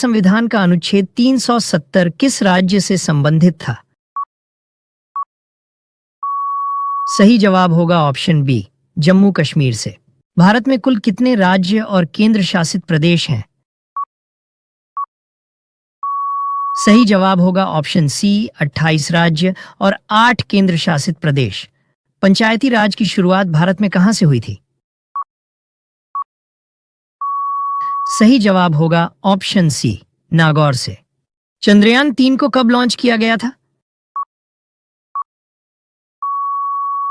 संविधान का अनुच्छेद 370 किस राज्य से संबंधित था? सही जवाब होगा ऑप्शन बी, जम्मू कश्मीर से। भारत में कुल कितने राज्य और केंद्र शासित प्रदेश हैं? सही जवाब होगा ऑप्शन सी, 28 राज्य और 8 केंद्र शासित प्रदेश। पंचायती राज की शुरुआत भारत में कहां से हुई थी? सही जवाब होगा ऑप्शन सी, नागौर से। चंद्रयान 3 को कब लॉन्च किया गया था?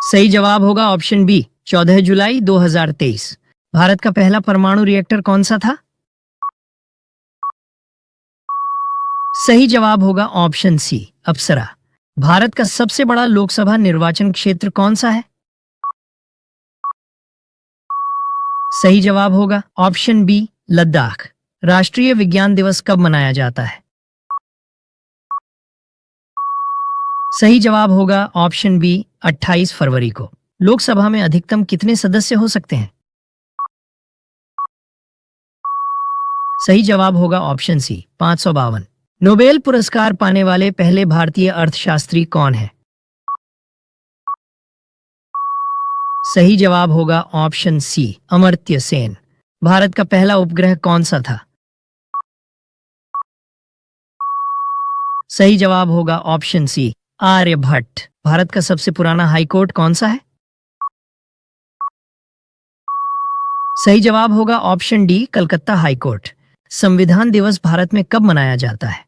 सही जवाब होगा ऑप्शन बी, 14 जुलाई 2023। भारत का पहला परमाणु रिएक्टर कौन सा था? सही जवाब होगा ऑप्शन सी, अप्सरा। भारत का सबसे बड़ा लोकसभा निर्वाचन क्षेत्र कौन सा है? सही जवाब होगा ऑप्शन बी, लद्दाख। राष्ट्रीय विज्ञान दिवस कब मनाया जाता है? सही जवाब होगा ऑप्शन बी, 28 फरवरी को। लोकसभा में अधिकतम कितने सदस्य हो सकते हैं? सही जवाब होगा ऑप्शन सी, 552। नोबेल पुरस्कार पाने वाले पहले भारतीय अर्थशास्त्री कौन है? सही जवाब होगा ऑप्शन सी, अमर्त्य सेन। भारत का पहला उपग्रह कौन सा था? सही जवाब होगा ऑप्शन सी, आर्यभट्ट। भारत का सबसे पुराना हाईकोर्ट कौन सा है? सही जवाब होगा ऑप्शन डी, कलकत्ता हाईकोर्ट। संविधान दिवस भारत में कब मनाया जाता है?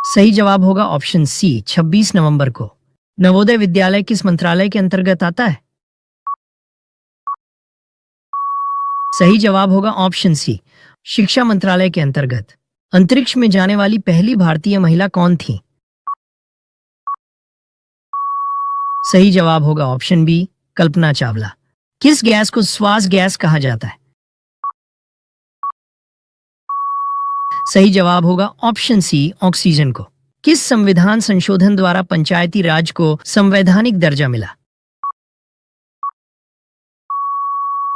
सही जवाब होगा ऑप्शन सी, 26 नवंबर को। नवोदय विद्यालय किस मंत्रालय के अंतर्गत आता है? सही जवाब होगा ऑप्शन सी, शिक्षा मंत्रालय के अंतर्गत। अंतरिक्ष में जाने वाली पहली भारतीय महिला कौन थी? सही जवाब होगा ऑप्शन बी, कल्पना चावला। किस गैस को श्वास गैस कहा जाता है? सही जवाब होगा ऑप्शन सी, ऑक्सीजन को। किस संविधान संशोधन द्वारा पंचायती राज को संवैधानिक दर्जा मिला?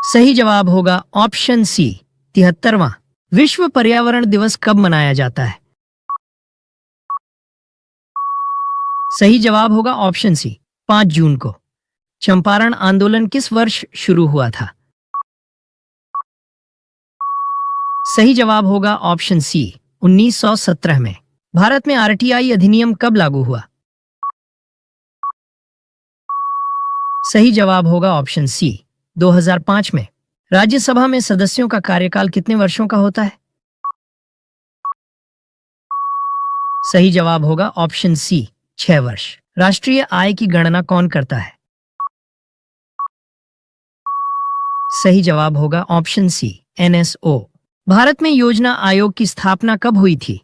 सही जवाब होगा ऑप्शन सी, 73वां। विश्व पर्यावरण दिवस कब मनाया जाता है? सही जवाब होगा ऑप्शन सी, 5 जून को। चंपारण आंदोलन किस वर्ष शुरू हुआ था? सही जवाब होगा ऑप्शन सी, 1917 में। भारत में आरटीआई अधिनियम कब लागू हुआ? सही जवाब होगा ऑप्शन सी, 2005 में। राज्यसभा में सदस्यों का कार्यकाल कितने वर्षों का होता है? सही जवाब होगा ऑप्शन सी, 6 वर्ष। राष्ट्रीय आय की गणना कौन करता है? सही जवाब होगा ऑप्शन सी, एनएसओ। भारत में योजना आयोग की स्थापना कब हुई थी?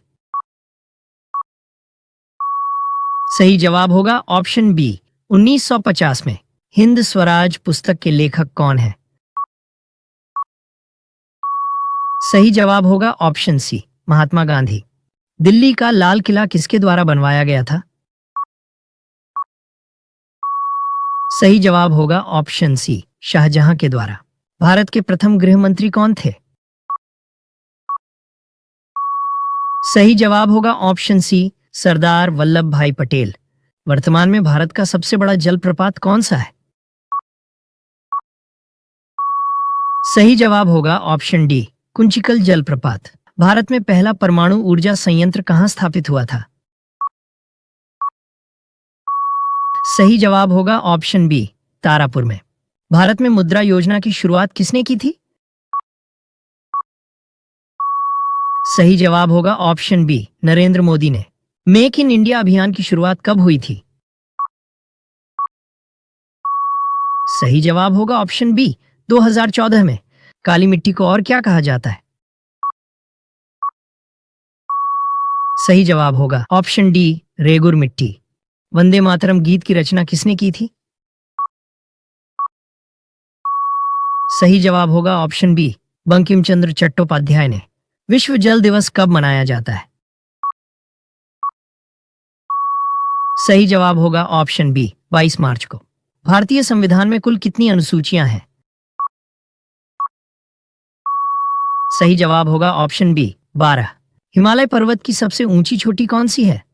सही जवाब होगा ऑप्शन बी, 1950 में। हिंद स्वराज पुस्तक के लेखक कौन है? सही जवाब होगा ऑप्शन सी, महात्मा गांधी। दिल्ली का लाल किला किसके द्वारा बनवाया गया था? सही जवाब होगा ऑप्शन सी, शाहजहां के द्वारा। भारत के प्रथम गृह मंत्री कौन थे? सही जवाब होगा ऑप्शन सी, सरदार वल्लभ भाई पटेल। वर्तमान में भारत का सबसे बड़ा जलप्रपात कौन सा है? सही जवाब होगा ऑप्शन डी, कुंचिकल जलप्रपात। भारत में पहला परमाणु ऊर्जा संयंत्र कहां स्थापित हुआ था? सही जवाब होगा ऑप्शन बी, तारापुर में। भारत में मुद्रा योजना की शुरुआत किसने की थी? सही जवाब होगा ऑप्शन बी, नरेंद्र मोदी ने। मेक इन इंडिया अभियान की शुरुआत कब हुई थी? सही जवाब होगा ऑप्शन बी, 2014 में। काली मिट्टी को और क्या कहा जाता है? सही जवाब होगा ऑप्शन डी, रेगुर मिट्टी। वंदे मातरम गीत की रचना किसने की थी? सही जवाब होगा ऑप्शन बी, बंकिम चंद्र चट्टोपाध्याय ने। विश्व जल दिवस कब मनाया जाता है? सही जवाब होगा ऑप्शन बी, 22 मार्च को। भारतीय संविधान में कुल कितनी अनुसूचियां हैं? सही जवाब होगा ऑप्शन बी 12। हिमालय पर्वत की सबसे ऊंची चोटी कौन सी है?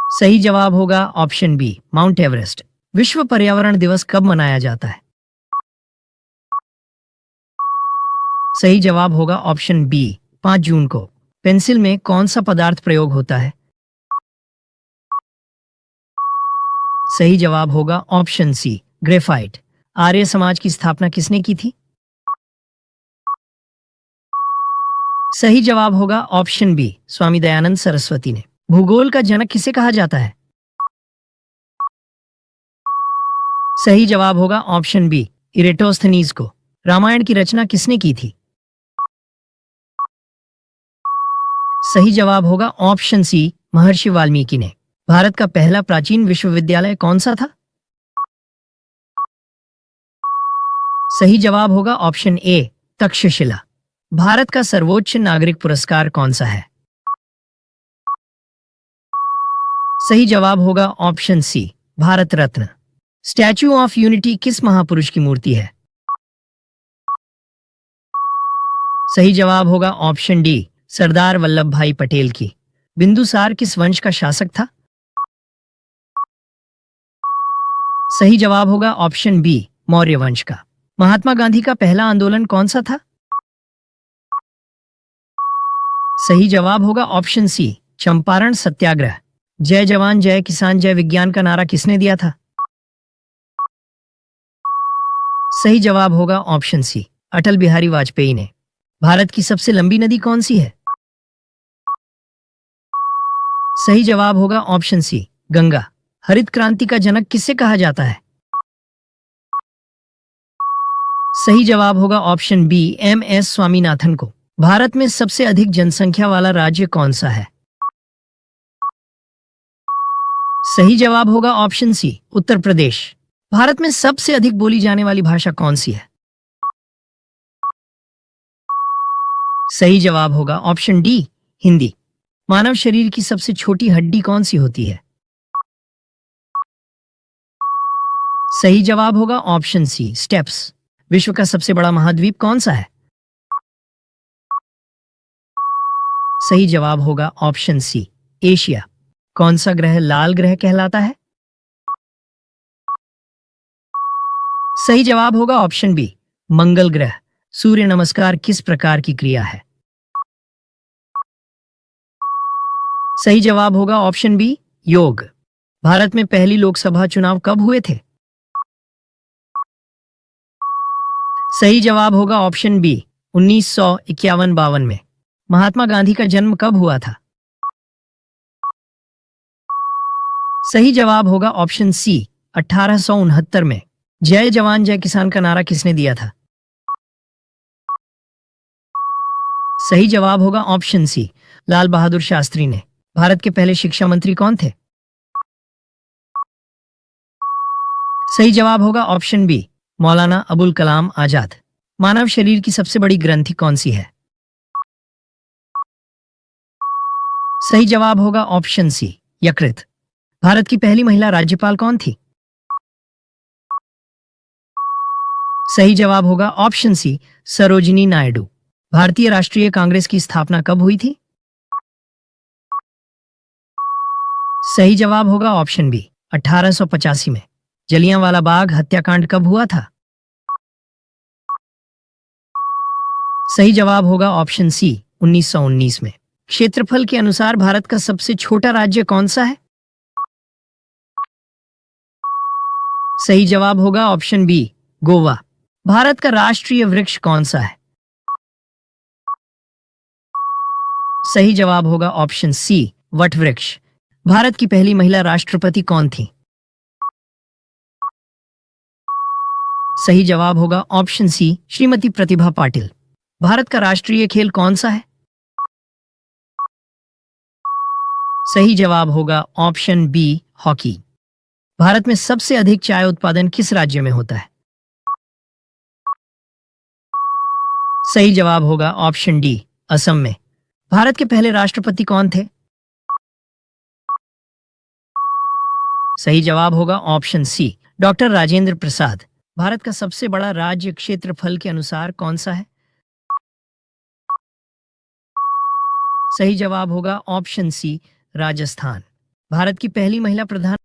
सही जवाब होगा ऑप्शन बी माउंट एवरेस्ट। विश्व पर्यावरण दिवस कब मनाया जाता है? सही जवाब होगा ऑप्शन बी 5 जून को। पेंसिल में कौन सा पदार्थ प्रयोग होता है? सही जवाब होगा ऑप्शन सी ग्रेफाइट। आर्य समाज की स्थापना किसने की थी? सही जवाब होगा ऑप्शन बी स्वामी दयानंद सरस्वती ने। भूगोल का जनक किसे कहा जाता है? सही जवाब होगा ऑप्शन बी इरेटोस्थनीज को। रामायण की रचना किसने की थी? सही जवाब होगा ऑप्शन सी महर्षि वाल्मीकि ने। भारत का पहला प्राचीन विश्वविद्यालय कौन सा था? सही जवाब होगा ऑप्शन ए तक्षशिला। भारत का सर्वोच्च नागरिक पुरस्कार कौन सा है? सही जवाब होगा option C Bharat Ratna. Statue of Unity किस महापुरुष की मूर्ति है? सही जवाब होगा ऑप्शन डी सरदार वल्लभ भाई पटेल की। बिंदुसार किस वंश का शासक था? सही जवाब होगा ऑप्शन बी मौर्य वंश का। महात्मा गांधी का पहला आंदोलन कौन सा था? सही जवाब होगा ऑप्शन सी चंपारण सत्याग्रह। जय जवान जय किसान जय विज्ञान का नारा किसने दिया था? सही जवाब होगा ऑप्शन सी अटल बिहारी वाजपेयी ने। भारत की सबसे लंबी नदी कौन सी है? सही जवाब होगा ऑप्शन सी गंगा। हरित क्रांति का जनक किसे कहा जाता है? सही जवाब होगा option B M S Swaminathan को। भारत में सबसे अधिक जनसंख्या वाला राज्य कौन सा है? सही जवाब होगा ऑप्शन सी उत्तर प्रदेश। भारत में सबसे अधिक बोली जाने वाली भाषा कौन सी है? सही जवाब होगा ऑप्शन डी हिंदी। मानव शरीर की सबसे छोटी हड्डी कौन सी होती है? सही जवाब होगा ऑप्शन सी स्टेप्स। विश्व का सबसे बड़ा महाद्वीप कौन सा है? सही जवाब होगा ऑप्शन सी एशिया। कौन सा ग्रह लाल ग्रह कहलाता है? सही जवाब होगा ऑप्शन बी मंगल ग्रह। सूर्य नमस्कार किस प्रकार की क्रिया है? सही जवाब होगा ऑप्शन बी योग। भारत में पहली लोकसभा चुनाव कब हुए थे? सही जवाब होगा ऑप्शन बी 1951-52 में। महात्मा गांधी का जन्म कब हुआ था? सही जवाब होगा ऑप्शन सी 1869 में। जय जवान जय किसान का नारा किसने दिया था? सही जवाब होगा ऑप्शन सी लाल बहादुर शास्त्री ने। भारत के पहले शिक्षा मंत्री कौन थे? सही जवाब होगा ऑप्शन बी मौलाना अबुल कलाम आजाद। मानव शरीर की सबसे बड़ी ग्रंथि कौन सी है? सही जवाब होगा ऑप्शन सी यकृत। भारत की पहली महिला राज्यपाल कौन थी? सही जवाब होगा ऑप्शन सी सरोजिनी नायडू। भारतीय राष्ट्रीय कांग्रेस की स्थापना कब हुई थी? सही जवाब होगा ऑप्शन बी 1885 में। जलियांवाला बाग हत्याकांड कब हुआ था? सही जवाब होगा ऑप्शन सी 1919 में। क्षेत्रफल के अनुसार भारत का सबसे छोटा राज्य कौन सा है? सही जवाब होगा ऑप्शन बी गोवा। भारत का राष्ट्रीय वृक्ष कौन सा है? सही जवाब होगा ऑप्शन सी वट वृक्ष। भारत की पहली महिला राष्ट्रपति कौन थी? सही जवाब होगा ऑप्शन सी श्रीमती प्रतिभा पाटिल। भारत का राष्ट्रीय खेल कौन सा है? सही जवाब होगा ऑप्शन बी हॉकी। भारत में सबसे अधिक चाय उत्पादन किस राज्य में होता है? सही जवाब होगा ऑप्शन डी असम में। भारत के पहले राष्ट्रपति कौन थे? सही जवाब होगा ऑप्शन सी डॉक्टर राजेंद्र प्रसाद। भारत का सबसे बड़ा राज्य क्षेत्रफल के अनुसार कौन सा है? सही जवाब होगा ऑप्शन सी, राजस्थान। भारत की पहली महिला प्रधान